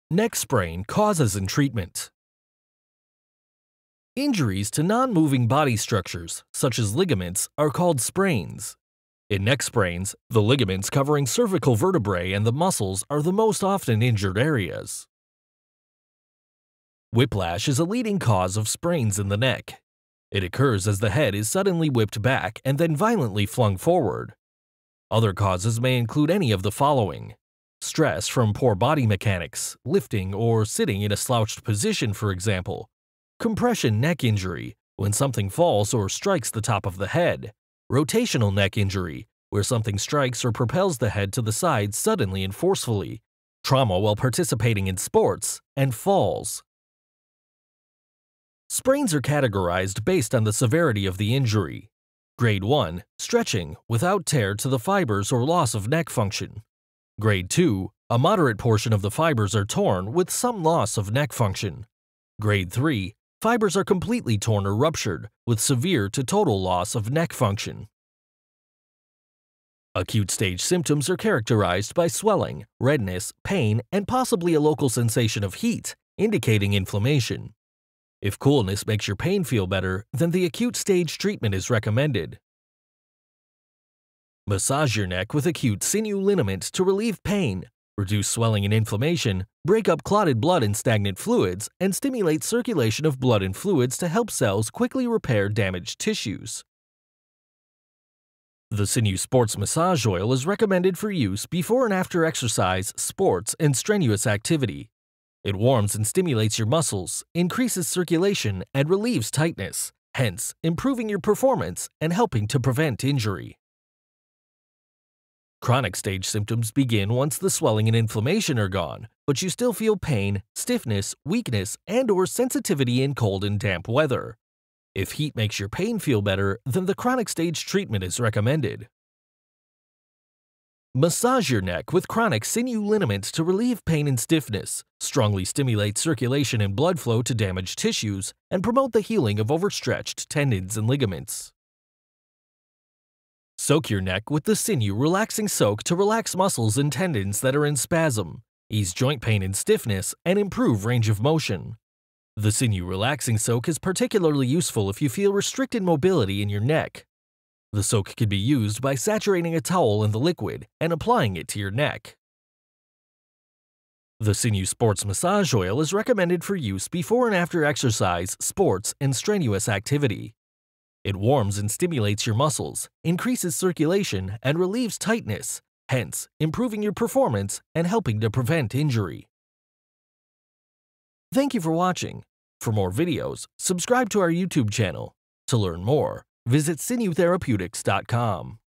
Neck sprain causes and treatment. Injuries to non-moving body structures, such as ligaments, are called sprains. In neck sprains, the ligaments covering cervical vertebrae and the muscles are the most often injured areas. Whiplash is a leading cause of sprains in the neck. It occurs as the head is suddenly whipped back and then violently flung forward. Other causes may include any of the following: stress from poor body mechanics, lifting or sitting in a slouched position, for example; compression neck injury, when something falls or strikes the top of the head; rotational neck injury, where something strikes or propels the head to the side suddenly and forcefully; trauma while participating in sports; and falls. Sprains are categorized based on the severity of the injury. Grade 1, stretching without tear to the fibers or loss of neck function. Grade 2, a moderate portion of the fibers are torn with some loss of neck function. Grade 3, fibers are completely torn or ruptured with severe to total loss of neck function. Acute stage symptoms are characterized by swelling, redness, pain, and possibly a local sensation of heat, indicating inflammation. If coolness makes your pain feel better, then the acute stage treatment is recommended. Massage your neck with acute sinew liniment to relieve pain, reduce swelling and inflammation, break up clotted blood and stagnant fluids, and stimulate circulation of blood and fluids to help cells quickly repair damaged tissues. The Sinew Sports Massage Oil is recommended for use before and after exercise, sports, and strenuous activity. It warms and stimulates your muscles, increases circulation, and relieves tightness, hence improving your performance and helping to prevent injury. Chronic stage symptoms begin once the swelling and inflammation are gone, but you still feel pain, stiffness, weakness, and/or sensitivity in cold and damp weather. If heat makes your pain feel better, then the chronic stage treatment is recommended. Massage your neck with chronic sinew liniment to relieve pain and stiffness, strongly stimulate circulation and blood flow to damaged tissues, and promote the healing of overstretched tendons and ligaments. Soak your neck with the Sinew Relaxing Soak to relax muscles and tendons that are in spasm, ease joint pain and stiffness, and improve range of motion. The Sinew Relaxing Soak is particularly useful if you feel restricted mobility in your neck. The soak can be used by saturating a towel in the liquid and applying it to your neck. The Sinew Sports Massage Oil is recommended for use before and after exercise, sports, and strenuous activity. It warms and stimulates your muscles, increases circulation, and relieves tightness, hence improving your performance and helping to prevent injury. Thank you for watching. For more videos, subscribe to our YouTube channel. To learn more, visit sinewtherapeutics.com.